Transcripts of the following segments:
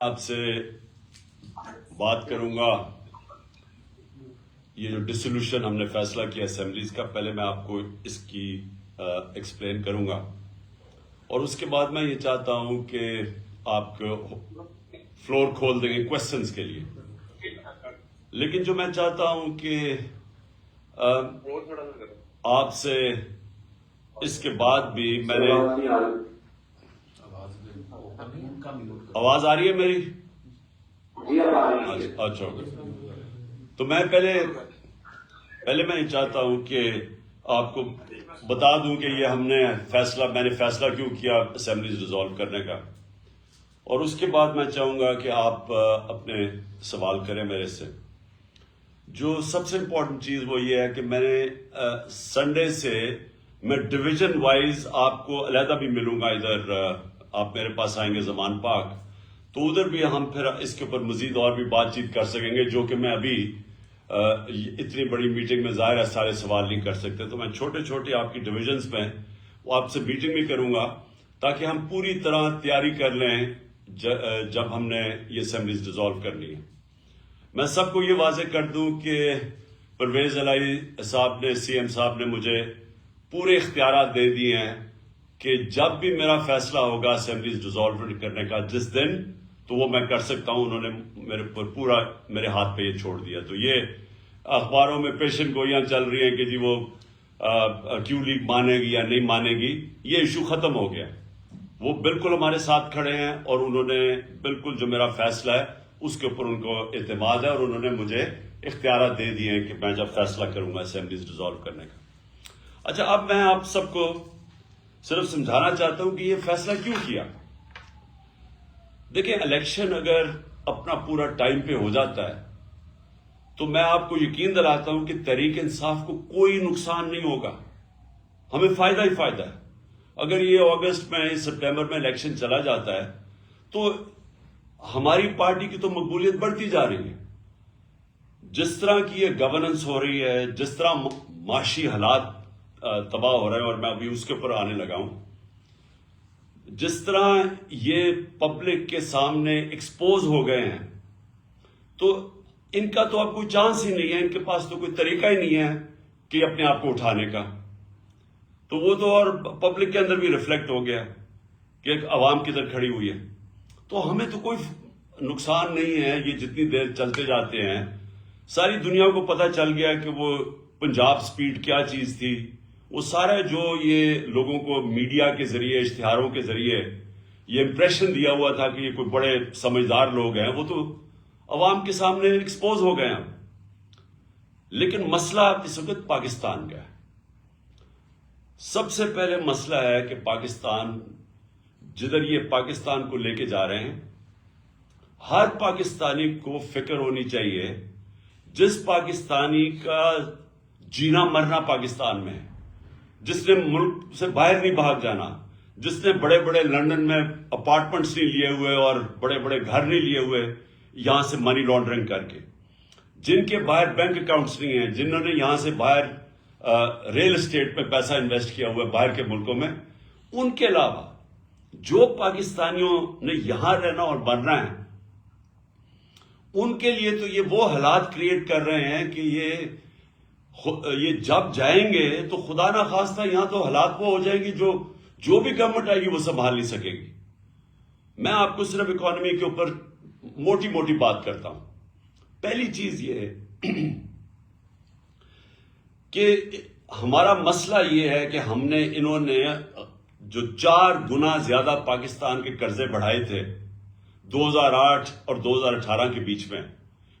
آپ سے بات کروں گا یہ جو ڈسولوشن ہم نے فیصلہ کیا اسمبلیز کا. پہلے میں آپ کو اس کی ایکسپلین کروں گا اور اس کے بعد میں یہ چاہتا ہوں کہ آپ کو فلور کھول دیں گے کوشچنز کے لیے. لیکن جو میں چاہتا ہوں کہ آپ سے اس کے بعد بھی میں نے آواز آ رہی ہے میری؟ اچھا تو میں پہلے میں یہ چاہتا ہوں کہ آپ کو بتا دوں کہ یہ میں نے فیصلہ کیوں کیا اسمبلیز ڈیزالو کرنے کا. اور اس کے بعد میں چاہوں گا کہ آپ اپنے سوال کریں میرے سے. جو سب سے امپورٹنٹ چیز وہ یہ ہے کہ میں نے سنڈے سے میں ڈویژن وائز آپ کو علیحدہ بھی ملوں گا. ادھر آپ میرے پاس آئیں گے زمان پاک تو ادھر بھی ہم پھر اس کے اوپر مزید اور بھی بات چیت کر سکیں گے، جو کہ میں ابھی اتنی بڑی میٹنگ میں ظاہر ہے سارے سوال نہیں کر سکتے. تو میں چھوٹے چھوٹے آپ کی ڈویژنز میں وہ آپ سے میٹنگ بھی کروں گا تاکہ ہم پوری طرح تیاری کر لیں جب ہم نے یہ اسمبلیز ڈیزالو کرنی ہے. میں سب کو یہ واضح کر دوں کہ پرویز الہی صاحب نے سی ایم صاحب نے مجھے پورے اختیارات دے دیے ہیں کہ جب بھی میرا فیصلہ ہوگا اسمبلیز ڈیزالو کرنے کا جس دن تو وہ میں کر سکتا ہوں. انہوں نے میرے پر پورا میرے ہاتھ پہ یہ چھوڑ دیا. تو یہ اخباروں میں پیشن گوئیاں چل رہی ہیں کہ جی وہ کیو لیگ مانے گی یا نہیں مانے گی، یہ ایشو ختم ہو گیا. وہ بالکل ہمارے ساتھ کھڑے ہیں اور انہوں نے بالکل جو میرا فیصلہ ہے اس کے اوپر ان کو اعتماد ہے اور انہوں نے مجھے اختیارات دے دیے ہیں کہ میں جب فیصلہ کروں گا اسمبلیز ڈیزالو کرنے کا. اچھا، اب میں آپ سب کو صرف سمجھانا چاہتا ہوں کہ یہ فیصلہ کیوں کیا. دیکھیں، الیکشن اگر اپنا پورا ٹائم پہ ہو جاتا ہے تو میں آپ کو یقین دلاتا ہوں کہ تحریک انصاف کو کوئی نقصان نہیں ہوگا، ہمیں فائدہ ہی فائدہ ہے. اگر یہ اگست میں سپٹمبر میں الیکشن چلا جاتا ہے تو ہماری پارٹی کی تو مقبولیت بڑھتی جا رہی ہے. جس طرح کی یہ گورننس ہو رہی ہے، جس طرح معاشی حالات تباہ ہو رہے ہیں، اور میں ابھی اس کے اوپر آنے لگا ہوں، جس طرح یہ پبلک کے سامنے ایکسپوز ہو گئے ہیں تو ان کا تو اب کوئی چانس ہی نہیں ہے. ان کے پاس تو کوئی طریقہ ہی نہیں ہے کہ اپنے آپ کو اٹھانے کا. تو وہ تو اور پبلک کے اندر بھی ریفلیکٹ ہو گیا کہ ایک عوام کدھر کھڑی ہوئی ہے. تو ہمیں تو کوئی نقصان نہیں ہے. یہ جتنی دیر چلتے جاتے ہیں ساری دنیا کو پتہ چل گیا کہ وہ پنجاب سپیڈ کیا چیز تھی. وہ سارے جو یہ لوگوں کو میڈیا کے ذریعے، اشتہاروں کے ذریعے یہ امپریشن دیا ہوا تھا کہ یہ کوئی بڑے سمجھدار لوگ ہیں، وہ تو عوام کے سامنے ایکسپوز ہو گئے ہیں. لیکن مسئلہ اس وقت پاکستان کا ہے. سب سے پہلے مسئلہ ہے کہ پاکستان جدھر یہ پاکستان کو لے کے جا رہے ہیں، ہر پاکستانی کو فکر ہونی چاہیے جس پاکستانی کا جینا مرنا پاکستان میں ہے، جس نے ملک سے باہر نہیں بھاگ جانا، جس نے بڑے بڑے لندن میں اپارٹمنٹس نہیں لیے ہوئے اور بڑے بڑے گھر نہیں لیے ہوئے یہاں سے منی لانڈرنگ کر کے، جن کے باہر بینک اکاؤنٹس نہیں ہیں، جنہوں نے یہاں سے باہر ریل اسٹیٹ میں پیسہ انویسٹ کیا ہوا ہے باہر کے ملکوں میں، ان کے علاوہ جو پاکستانیوں نے یہاں رہنا اور بننا ہے، ان کے لیے تو یہ وہ حالات کریٹ کر رہے ہیں کہ یہ جب جائیں گے تو خدا نہ خواستہ یہاں تو حالات وہ ہو جائیں گی جو بھی گورنمنٹ آئے گی وہ سنبھال نہیں سکے گی. میں آپ کو صرف اکانومی کے اوپر موٹی موٹی بات کرتا ہوں. پہلی چیز یہ ہے کہ ہمارا مسئلہ یہ ہے کہ انہوں نے جو 4 گنا زیادہ پاکستان کے قرضے بڑھائے تھے 2008 اور 2018 کے بیچ میں،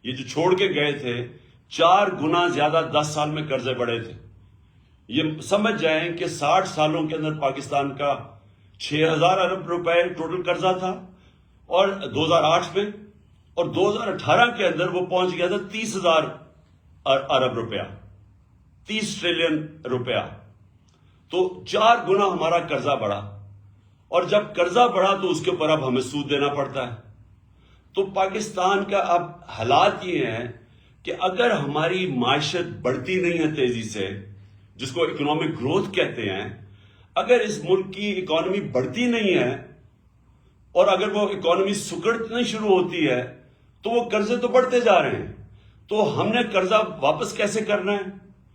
یہ جو چھوڑ کے گئے تھے 4 گنا زیادہ 10 سال میں قرضے بڑھے تھے. یہ سمجھ جائیں کہ 60 سالوں کے اندر پاکستان کا 6,000 ارب روپے ٹوٹل قرضہ تھا اور 2008 میں، اور 2018 کے اندر وہ پہنچ گیا تھا 30,000 ارب روپیہ، 30 ٹریلین روپیہ. تو 4 گنا ہمارا قرضہ بڑھا، اور جب قرضہ بڑھا تو اس کے اوپر اب ہمیں سود دینا پڑتا ہے. تو پاکستان کا اب حالات یہ ہیں کہ اگر ہماری معیشت بڑھتی نہیں ہے تیزی سے، جس کو اکنامک گروتھ کہتے ہیں، اگر اس ملک کی اکانومی بڑھتی نہیں ہے اور اگر وہ اکانومی سکڑنا شروع ہوتی ہے تو وہ قرضے تو بڑھتے جا رہے ہیں. تو ہم نے قرضہ واپس کیسے کرنا ہے؟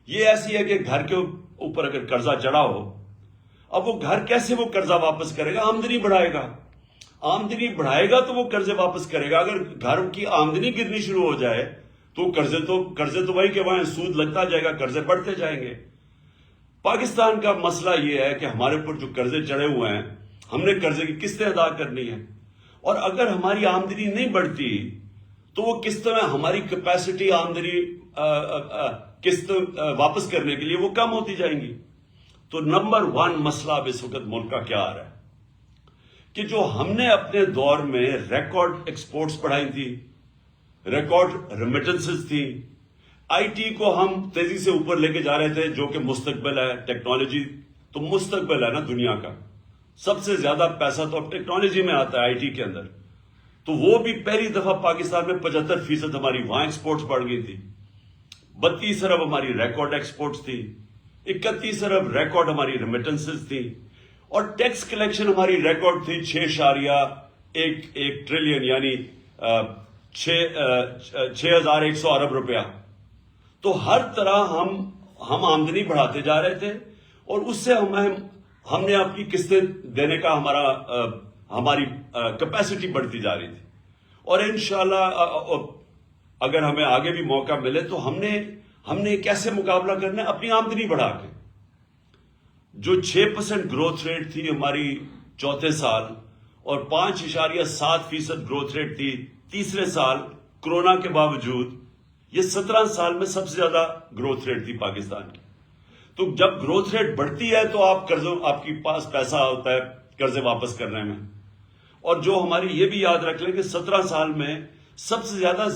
یہ ایسی ہے کہ گھر کے اوپر اگر قرضہ چڑھا ہو، اب وہ گھر کیسے وہ قرضہ واپس کرے گا؟ آمدنی بڑھائے گا. آمدنی بڑھائے گا تو وہ قرضے واپس کرے گا. اگر گھر کی آمدنی گرنی شروع ہو جائے تو قرضے تو وہی کہ وہاں سود لگتا جائے گا، قرضے بڑھتے جائیں گے. پاکستان کا مسئلہ یہ ہے کہ ہمارے اوپر جو قرضے چڑھے ہوئے ہیں، ہم نے قرضے کی قسطیں ادا کرنی ہے. اور اگر ہماری آمدنی نہیں بڑھتی تو وہ قسط میں ہماری کیپیسٹی آمدنی قسط واپس کرنے کے لیے وہ کم ہوتی جائیں گی. تو نمبر 1 مسئلہ اب اس وقت ملک کا کیا آ رہا ہے کہ جو ہم نے اپنے دور میں ریکارڈ ایکسپورٹس بڑھائی تھی، ریکارڈ ریمیٹنسز تھی، آئی ٹی کو ہم تیزی سے اوپر لے کے جا رہے تھے، جو کہ مستقبل ہے. ٹیکنالوجی تو مستقبل ہے نا دنیا کا. سب سے زیادہ پیسہ تو اب ٹیکنالوجی میں آتا ہے، آئی ٹی کے اندر. تو وہ بھی پہلی دفعہ پاکستان میں 75% ہماری وہاں ایکسپورٹس بڑھ گئی تھی. 32 ارب ہماری ریکارڈ ایکسپورٹس تھی، 31 ارب ریکارڈ ہماری ریمیٹنسز تھی، اور ٹیکس کلیکشن ہماری ریکارڈ تھی 6.1 ٹریلین، یعنی 6100 ارب روپیہ. تو ہر طرح ہم آمدنی بڑھاتے جا رہے تھے، اور اس سے ہم نے اپنی قسطیں دینے کا ہماری کیپیسٹی بڑھتی جا رہی تھی. اور انشاءاللہ اگر ہمیں آگے بھی موقع ملے تو ہم نے کیسے مقابلہ کرنا ہے؟ اپنی آمدنی بڑھا کے. جو 6% گروتھ ریٹ تھی ہماری چوتھے سال، اور 5.7% گروتھ ریٹ تھی تیسرے سال کرونا کے باوجود، یہ 17 سال میں سب سے زیادہ گروتھ ریٹ تھی پاکستان کی. تو جب گروتھ ریٹ بڑھتی ہے تو آپ کے پاس پیسہ ہوتا ہے قرضے واپس کرنے میں. اور جو ہماری یہ بھی یاد رکھ لیں کہ 17 سال میں سب سے زیادہ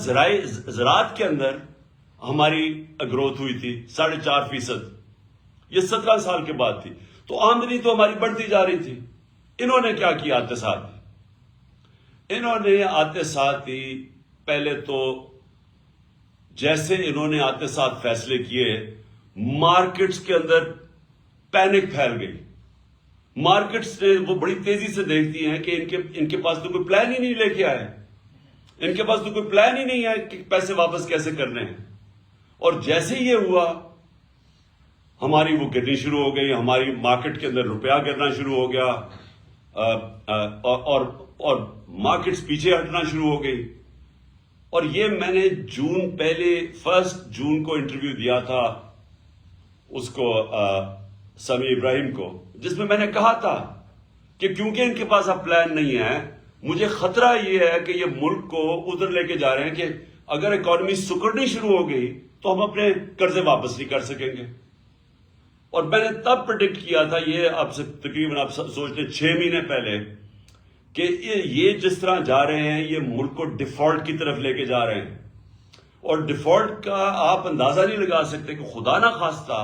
زراعت کے اندر ہماری گروتھ ہوئی تھی 4.5%. یہ 17 سال کے بعد تھی. تو آمدنی تو ہماری بڑھتی جا رہی تھی. انہوں نے کیا کیا آتے ساتھ؟ انہوں نے آتے ساتھ ہی پہلے تو جیسے انہوں نے آتے ساتھ فیصلے کیے، مارکیٹس کے اندر پینک پھیل گئی. مارکیٹس نے وہ بڑی تیزی سے دیکھتی ہیں کہ ان کے پاس تو کوئی پلان ہی نہیں لے کے آئے، ان کے پاس تو کوئی پلان ہی نہیں ہے کہ پیسے واپس کیسے کرنے ہیں. اور جیسے یہ ہوا، ہماری وہ گرنی شروع ہو گئی، ہماری مارکیٹ کے اندر روپیہ گرنا شروع ہو گیا، اور مارکیٹس پیچھے ہٹنا شروع ہو گئی. اور یہ میں نے پہلے 1 جون کو انٹرویو دیا تھا اس کو سمیع ابراہیم کو، جس میں نے کہا تھا کہ کیونکہ ان کے پاس اب پلان نہیں ہے، مجھے خطرہ یہ ہے کہ یہ ملک کو ادھر لے کے جا رہے ہیں کہ اگر اکانومی سکڑنی شروع ہو گئی تو ہم اپنے قرضے واپس نہیں کر سکیں گے. اور میں نے تب پریڈکٹ کیا تھا، یہ آپ سے تقریباً آپ سوچ لیں 6 مہینے پہلے، کہ یہ جس طرح جا رہے ہیں یہ ملک کو ڈیفالٹ کی طرف لے کے جا رہے ہیں. اور ڈیفالٹ کا آپ اندازہ نہیں لگا سکتے کہ خدا نہ خواستہ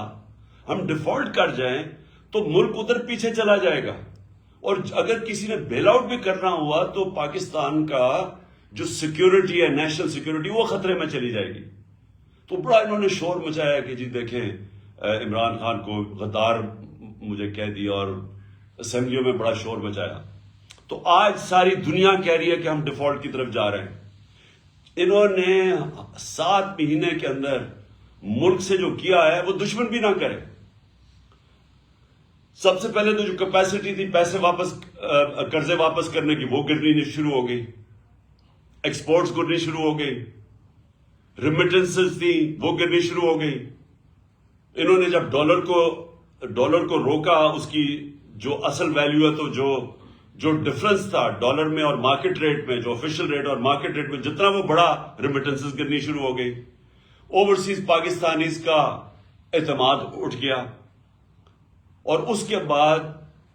ہم ڈیفالٹ کر جائیں تو ملک ادھر پیچھے چلا جائے گا. اور اگر کسی نے بیل آؤٹ بھی کرنا ہوا تو پاکستان کا جو سیکیورٹی ہے، نیشنل سیکیورٹی، وہ خطرے میں چلی جائے گی. تو بڑا انہوں نے شور مچایا کہ جی دیکھیں عمران خان کو غدار مجھے کہہ دیا، اور اسمبلیوں میں بڑا شور مچایا. تو آج ساری دنیا کہہ رہی ہے کہ ہم ڈیفالٹ کی طرف جا رہے ہیں. انہوں نے 7 مہینے کے اندر ملک سے جو کیا ہے وہ دشمن بھی نہ کرے. سب سے پہلے تو جو کیپیسٹی تھی پیسے قرضے واپس کرنے کی، وہ گرنی شروع ہو گئی، ایکسپورٹس گرنی شروع ہو گئی، ریمیٹنسز تھی وہ گرنی شروع ہو گئی. انہوں نے جب ڈالر کو روکا، اس کی جو اصل ویلیو ہے، تو جو ڈفرنس تھا ڈالر میں اور مارکیٹ ریٹ میں، جو آفیشل ریٹ اور مارکیٹ ریٹ میں جتنا وہ بڑا، ریمیٹنسز گرنی شروع ہو گئی. اوورسیز پاکستانیز کا اعتماد اٹھ گیا. اور اس کے بعد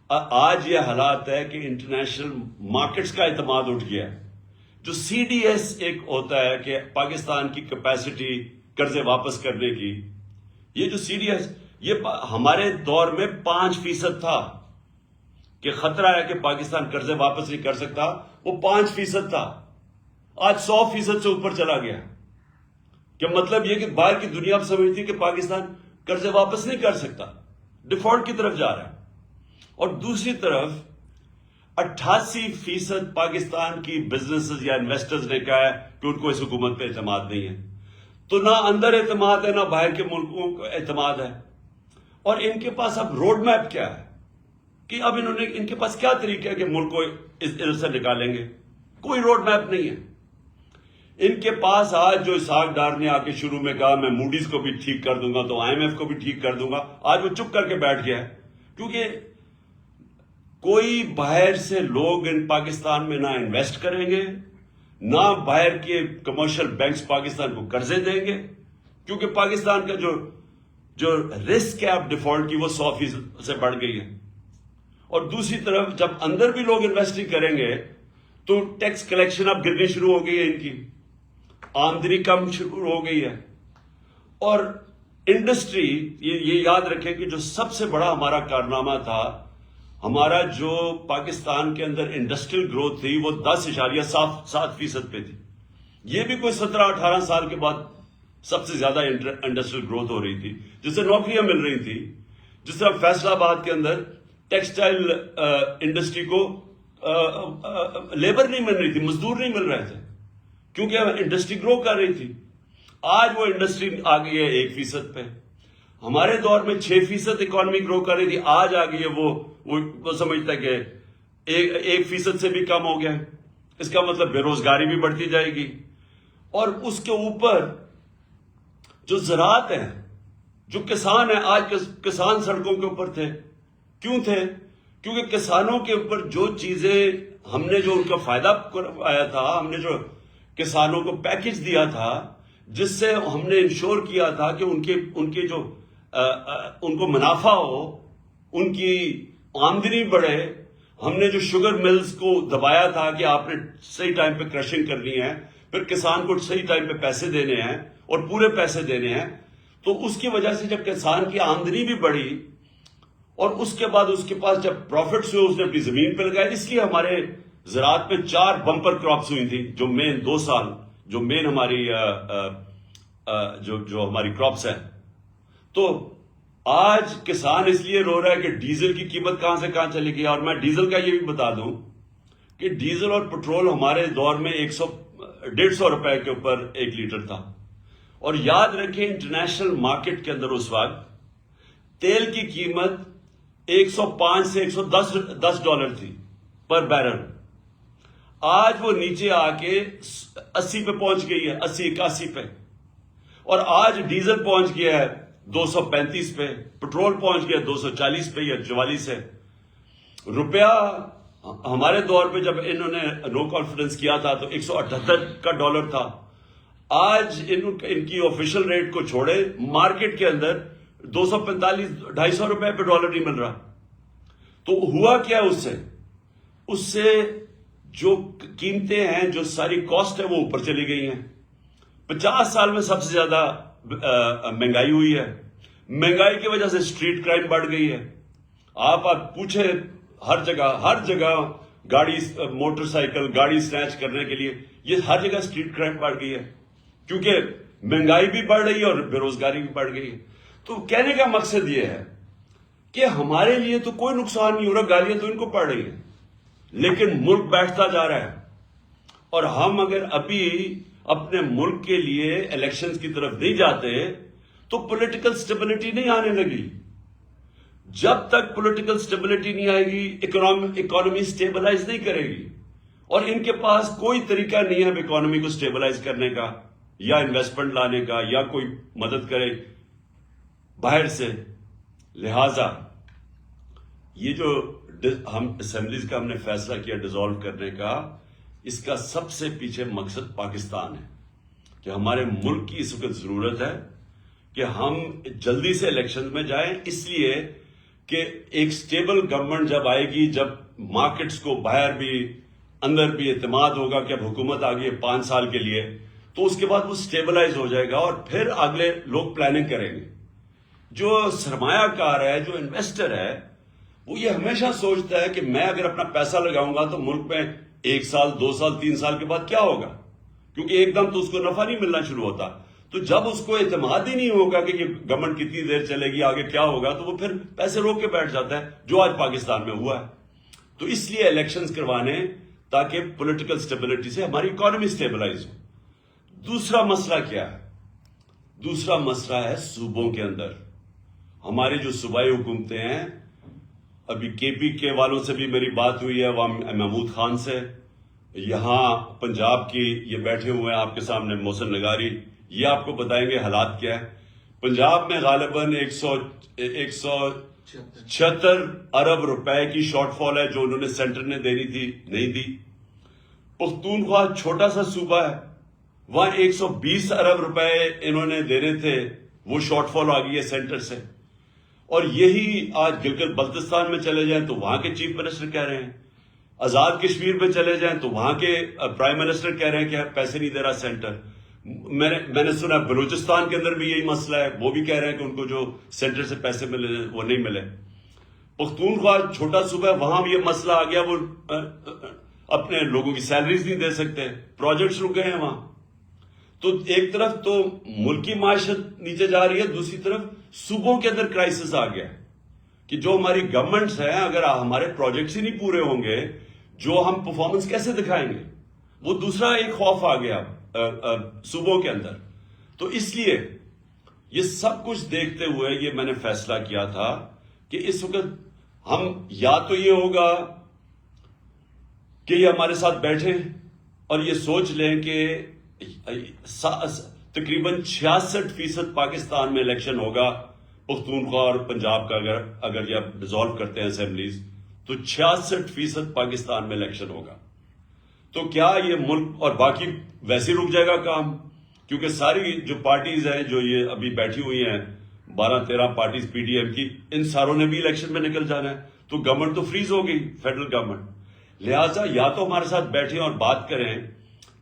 آج یہ حالات ہے کہ انٹرنیشنل مارکیٹس کا اعتماد اٹھ گیا. جو سی ڈی ایس ایک ہوتا ہے کہ پاکستان کی کیپیسٹی قرضے واپس کرنے کی، یہ جو سی ڈی ایس، یہ ہمارے دور میں 5% تھا کہ خطرہ ہے کہ پاکستان قرضے واپس نہیں کر سکتا، وہ 5% تھا. آج 100% سے اوپر چلا گیا. کہ مطلب یہ کہ باہر کی دنیا اب سمجھتی کہ پاکستان قرضے واپس نہیں کر سکتا، ڈیفالٹ کی طرف جا رہا ہے. اور دوسری طرف 88% پاکستان کی بزنسز یا انویسٹرز نے کہا ہے کہ ان کو اس حکومت پہ اعتماد نہیں ہے. تو نہ اندر اعتماد ہے نہ باہر کے ملکوں کو اعتماد ہے. اور ان کے پاس اب روڈ میپ کیا ہے کہ اب ان کے پاس کیا طریقہ ہے کہ ملک کو ادھر سے نکالیں گے؟ کوئی روڈ میپ نہیں ہے. ان کے پاس آج جو اسحاق ڈار نے آ کے شروع میں کہا میں موڈیز کو بھی ٹھیک کر دوں گا تو IMF کو بھی ٹھیک کر دوں گا، آج وہ چپ کر کے بیٹھ گیا ہے. کیونکہ کوئی باہر سے لوگ ان پاکستان میں نہ انویسٹ کریں گے، نہ باہر کے کمرشل بینکس پاکستان کو قرضے دیں گے، کیونکہ پاکستان کا جو رسک ہے اب ڈیفالٹ کی وہ 100% سے بڑھ گئی ہے. اور دوسری طرف جب اندر بھی لوگ انویسٹ کریں گے تو ٹیکس کلیکشن اب گرنی شروع ہو گئی ہے، ان کی آمدنی کم شروع ہو گئی ہے. اور انڈسٹری، یہ یاد رکھیں کہ جو سب سے بڑا ہمارا کارنامہ تھا، ہمارا جو پاکستان کے اندر انڈسٹریل گروتھ تھی وہ 10.7% پہ تھی. یہ بھی کوئی 17-18 سال کے بعد سب سے زیادہ انڈسٹریل گروتھ ہو رہی تھی، جس سے نوکریاں مل رہی تھی. جس طرح فیصل آباد کے اندر ٹیکسٹائل انڈسٹری کو لیبر نہیں مل رہی تھی، مزدور نہیں مل رہے تھے، کیونکہ انڈسٹری گرو کر رہی تھی. آج وہ انڈسٹری آ گئی ہے 1% پہ. ہمارے دور میں 6% اکانومی گرو کر رہی تھی، آج آ گئی ہے وہ سمجھتا ہے کہ 1% سے بھی کم ہو گیا. اس کا مطلب بے روزگاری بھی بڑھتی جائے گی. اور اس کے اوپر جو زراعت ہے، جو کسان ہیں، آج کسان سڑکوں کے اوپر تھے. کیوں تھے؟ کیونکہ کسانوں کے اوپر جو چیزیں ہم نے جو ان کا فائدہ کروایا تھا، ہم نے جو کسانوں کو پیکج دیا تھا، جس سے ہم نے انشور کیا تھا کہ ان کے جو ان کو منافع ہو، ان کی آمدنی بڑھے. ہم نے جو شوگر ملز کو دبایا تھا کہ آپ نے صحیح ٹائم پہ کرشنگ کرنی ہے، پھر کسان کو صحیح ٹائم پہ پیسے دینے ہیں اور پورے پیسے دینے ہیں. تو اس کی وجہ سے جب کسان کی آمدنی بھی بڑھی اور اس کے بعد اس کے پاس جب پروفٹس ہوئے، اس نے اپنی زمین پہ لگایا. اس لیے ہمارے زراعت میں 4 بمپر کراپس ہوئی تھی، جو مین 2 سال جو مین ہماری جو ہماری کراپس ہے. تو آج کسان اس لیے رو رہا ہے کہ ڈیزل کی قیمت کہاں سے کہاں چلی گئی. اور میں ڈیزل کا یہ بھی بتا دوں کہ ڈیزل اور پٹرول ہمارے دور میں 150 روپے کے اوپر 1 لیٹر تھا. اور یاد رکھیں انٹرنیشنل مارکیٹ کے اندر اس وقت تیل کی قیمت 105 سے 110 ڈالر تھی پر بیرل. آج وہ نیچے آ کے 80 پہ پہنچ گئی ہے، 80-81 پہ. اور آج ڈیزل پہنچ گیا ہے 235 پہ، پٹرول پہنچ گیا 240 پہ یا 44 ہے. روپیہ ہمارے دور پہ جب انہوں نے نو کانفیڈنس کیا تھا تو 178 کا ڈالر تھا. آج ان کی آفیشل ریٹ کو چھوڑے مارکیٹ کے اندر 245-250 روپے پہ ڈالر نہیں مل رہا. تو ہوا کیا اس سے جو قیمتیں ہیں، جو ساری کاسٹ ہے وہ اوپر چلی گئی ہیں. 50 سال میں سب سے زیادہ مہنگائی ہوئی ہے. مہنگائی کی وجہ سے اسٹریٹ کرائم بڑھ گئی ہے. آپ پوچھیں ہر جگہ گاڑی، موٹر سائیکل گاڑی سنیچ کرنے کے لیے یہ ہر جگہ اسٹریٹ کرائم بڑھ گئی ہے، کیونکہ مہنگائی بھی بڑھ رہی ہے اور بے روزگاری بھی بڑھ گئی ہے. تو کہنے کا مقصد یہ ہے کہ ہمارے لیے تو کوئی نقصان نہیں ہو رہا، گالیاں تو ان کو پڑ رہی ہیں، لیکن ملک بیٹھتا جا رہا ہے. اور ہم اگر ابھی اپنے ملک کے لیے الیکشنز کی طرف نہیں جاتے تو پولیٹیکل سٹیبلٹی نہیں آنے لگی. جب تک پولیٹیکل سٹیبلٹی نہیں آئے گی اکانومی سٹیبلائز نہیں کرے گی. اور ان کے پاس کوئی طریقہ نہیں ہے اکانومی کو سٹیبلائز کرنے کا یا انویسٹمنٹ لانے کا یا کوئی مدد کرے باہر سے. لہذا یہ جو ہم اسمبلیز کا ہم نے فیصلہ کیا ڈیزالو کرنے کا، اس کا سب سے پیچھے مقصد پاکستان ہے کہ ہمارے ملک کی اس وقت ضرورت ہے کہ ہم جلدی سے الیکشن میں جائیں، اس لیے کہ ایک سٹیبل گورنمنٹ جب آئے گی، جب مارکیٹس کو باہر بھی اندر بھی اعتماد ہوگا کہ اب حکومت آ گئی ہے 5 سال کے لیے، تو اس کے بعد وہ سٹیبلائز ہو جائے گا اور پھر اگلے لوگ پلاننگ کریں گے. جو سرمایہ کار ہے، جو انویسٹر ہے، وہ یہ ہمیشہ سوچتا ہے کہ میں اگر اپنا پیسہ لگاؤں گا تو ملک میں 1 سال 2 سال 3 سال کے بعد کیا ہوگا، کیونکہ ایک دم تو اس کو نفع نہیں ملنا شروع ہوتا. تو جب اس کو اعتماد ہی نہیں ہوگا کہ یہ گورنمنٹ کتنی دیر چلے گی، آگے کیا ہوگا، تو وہ پھر پیسے روک کے بیٹھ جاتا ہے، جو آج پاکستان میں ہوا ہے. تو اس لیے الیکشنز کروانے تاکہ پولیٹیکل سٹیبلٹی سے ہماری اکانومی سٹیبلائز ہو. دوسرا مسئلہ کیا ہے؟ دوسرا مسئلہ ہے صوبوں کے اندر. ہماری جو صوبائی حکومتیں ہیں، ابھی کے پی کے والوں سے بھی میری بات ہوئی ہے، وہاں محمود خان سے، یہاں پنجاب کی یہ بیٹھے ہوئے ہیں آپ کے سامنے محسن نگاری، یہ آپ کو بتائیں گے حالات کیا ہے. پنجاب میں غالباً 176 ارب روپے کی شارٹ فال ہے جو انہوں نے سینٹر نے دینی تھی، نہیں دی. پختونخوا چھوٹا سا صوبہ ہے، وہاں 120 ارب روپے انہوں نے دینے تھے، وہ شارٹ فال آ گئی ہے سینٹر سے. اور یہی آج گلگت بلتستان میں چلے جائیں تو وہاں کے چیف منسٹر کہہ رہے ہیں، آزاد کشمیر میں چلے جائیں تو وہاں کے پرائم منسٹر کہہ رہے ہیں کہ پیسے نہیں دے رہا سینٹر. میں نے سنا بلوچستان کے اندر بھی یہی مسئلہ ہے، وہ بھی کہہ رہے ہیں کہ ان کو جو سینٹر سے پیسے ملے وہ نہیں ملے. پختونخوا چھوٹا صوبہ ہے، وہاں بھی یہ مسئلہ آ گیا، وہ اپنے لوگوں کی سیلریز نہیں دے سکتے، پروجیکٹس رک گئے ہیں وہاں. تو ایک طرف تو ملکی معیشت نیچے جا رہی ہے، دوسری طرف صوبوں کے اندر کرائسس آ گیا کہ جو ہماری گورنمنٹس ہیں، اگر ہمارے پروجیکٹس ہی نہیں پورے ہوں گے، جو ہم پرفارمنس کیسے دکھائیں گے؟ وہ دوسرا ایک خوف آ گیا صوبوں کے اندر. تو اس لیے یہ سب کچھ دیکھتے ہوئے یہ میں نے فیصلہ کیا تھا کہ اس وقت ہم یا تو یہ ہوگا کہ یہ ہمارے ساتھ بیٹھیں اور یہ سوچ لیں کہ تقریباً 66% پاکستان میں الیکشن ہوگا پختونخوا اور پنجاب کا، اگر یہ ڈیزالو کرتے ہیں اسمبلیز تو 66% پاکستان میں الیکشن ہوگا. تو کیا یہ ملک اور باقی ویسے رک جائے گا کام؟ کیونکہ ساری جو پارٹیز ہیں جو یہ ابھی بیٹھی ہوئی ہیں 12-13 پارٹیز پی ڈی ایم کی، ان ساروں نے بھی الیکشن میں نکل جانا ہے، تو گورنمنٹ تو فریز ہو گئی، فیڈرل گورنمنٹ. لہٰذا یا تو ہمارے ساتھ بیٹھیں اور بات کریں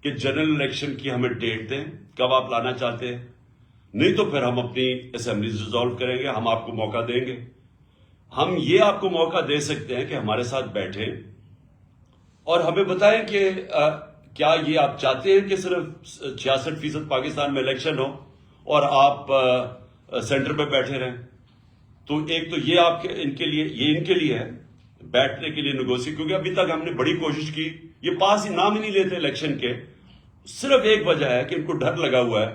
کہ جنرل الیکشن کی ہمیں ڈیٹ دیں، کب آپ لانا چاہتے ہیں، نہیں تو پھر ہم اپنی اسمبلیز ڈیزالو کریں گے، ہم آپ کو موقع دیں گے. ہم یہ آپ کو موقع دے سکتے ہیں کہ ہمارے ساتھ بیٹھیں اور ہمیں بتائیں کہ کیا یہ آپ چاہتے ہیں کہ صرف 66% پاکستان میں الیکشن ہو اور آپ سینٹر پہ بیٹھے رہیں. تو ایک تو یہ آپ کے ان کے لیے ہے بیٹھنے کے لیے نیگوشیٹ، کیونکہ ابھی تک ہم نے بڑی کوشش کی، یہ پاس ہی نام ہی نہیں لیتے الیکشن کے. صرف ایک وجہ ہے کہ ان کو ڈر لگا ہوا ہے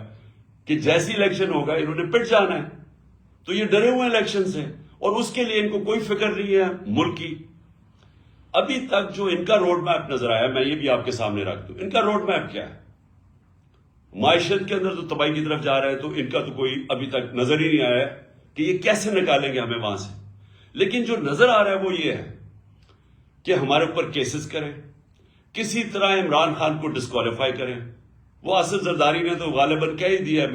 کہ جیسی الیکشن ہوگا انہوں نے پٹ جانا ہے، تو یہ ڈرے ہوئے الیکشن سے، اور اس کے لیے ان کو کوئی فکر نہیں ہے ملک کی. ابھی تک جو ان کا روڈ میپ نظر آیا، میں یہ بھی آپ کے سامنے رکھ دوں، ان کا روڈ میپ کیا ہے؟ معیشت کے اندر تو تباہی کی طرف جا رہا ہے، تو ان کا تو کوئی ابھی تک نظر ہی نہیں آیا کہ یہ کیسے نکالیں گے ہمیں وہاں سے. لیکن جو نظر آ رہا ہے وہ یہ ہے کہ ہمارے اوپر کیسز کریں، کسی طرح عمران خان کو ڈسکوالیفائی کریں. وہ آصف زرداری نے تو غالباً کہہ ہی دیا ہے،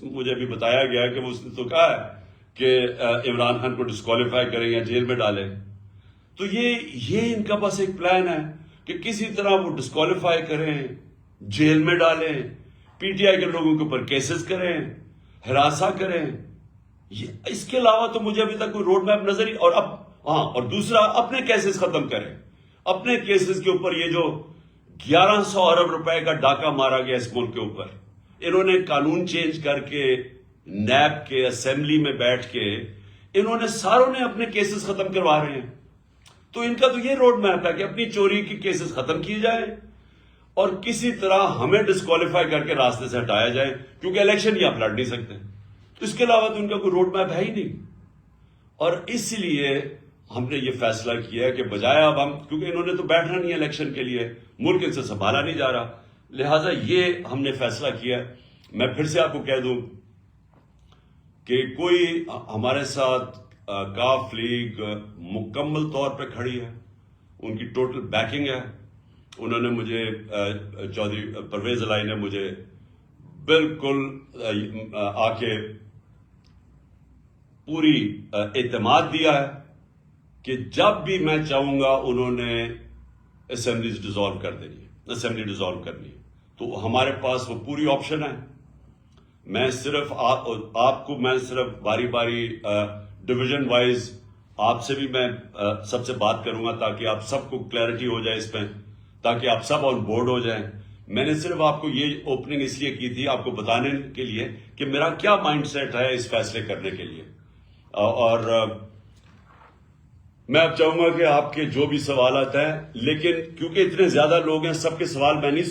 مجھے بھی بتایا گیا کہ وہ اس نے تو کہا ہے کہ عمران خان کو ڈسکوالیفائی کریں یا جیل میں ڈالیں. تو یہ ان کا بس ایک پلان ہے کہ کسی طرح وہ ڈسکوالیفائی کریں، جیل میں ڈالیں، پی ٹی آئی کے لوگوں کے اوپر کیسز کریں، ہراساں کریں. اس کے علاوہ تو مجھے ابھی تک کوئی روڈ میپ نظر ہی. اور دوسرا اپنے کیسز ختم کریں، اپنے کیسز کے اوپر. یہ جو 1100 ارب روپے کا ڈاکہ مارا گیا اس ملک کے اوپر، انہوں نے قانون چینج کر کے نیب کے اسمبلی میں بیٹھ کے انہوں نے ساروں نے اپنے کیسز ختم کروا رہے ہیں. تو ان کا تو یہ روڈ میپ ہے کہ اپنی چوری کی کیسز ختم کیے جائیں اور کسی طرح ہمیں ڈسکوالیفائی کر کے راستے سے ہٹایا جائے، کیونکہ الیکشن ہی آپ لڑ نہیں سکتے. تو اس کے علاوہ تو ان کا کوئی روڈ میپ ہے ہی نہیں. اور اس لیے ہم نے یہ فیصلہ کیا ہے کہ بجائے اب ہم، کیونکہ انہوں نے تو بیٹھنا نہیں ہے الیکشن کے لیے، ملک ان سے سنبھالا نہیں جا رہا، لہٰذا یہ ہم نے فیصلہ کیا. میں پھر سے آپ کو کہہ دوں کہ کوئی ہمارے ساتھ کاف لیگ مکمل طور پہ کھڑی ہے، ان کی ٹوٹل بیکنگ ہے. انہوں نے مجھے چودھری پرویز الہی نے مجھے بالکل آ کے پوری اعتماد دیا ہے کہ جب بھی میں چاہوں گا انہوں نے اسمبلیز ڈیزالو کر دینی ہے، اسمبلی ڈیزالو کرنی ہے. تو ہمارے پاس وہ پوری آپشن ہے. میں صرف آپ کو میں صرف باری باری ڈویژن وائز آپ سے بھی میں سب سے بات کروں گا تاکہ آپ سب کو کلیئرٹی ہو جائے اس پہ، تاکہ آپ سب آن بورڈ ہو جائیں. میں نے صرف آپ کو یہ اوپننگ اس لیے کی تھی آپ کو بتانے کے لیے کہ میرا کیا مائنڈ سیٹ ہے اس فیصلے کرنے کے لیے. اور میں اب چاہوں گا کہ آپ کے جو بھی سوالات ہیں، لیکن کیونکہ اتنے زیادہ لوگ ہیں، سب کے سوال میں نہیں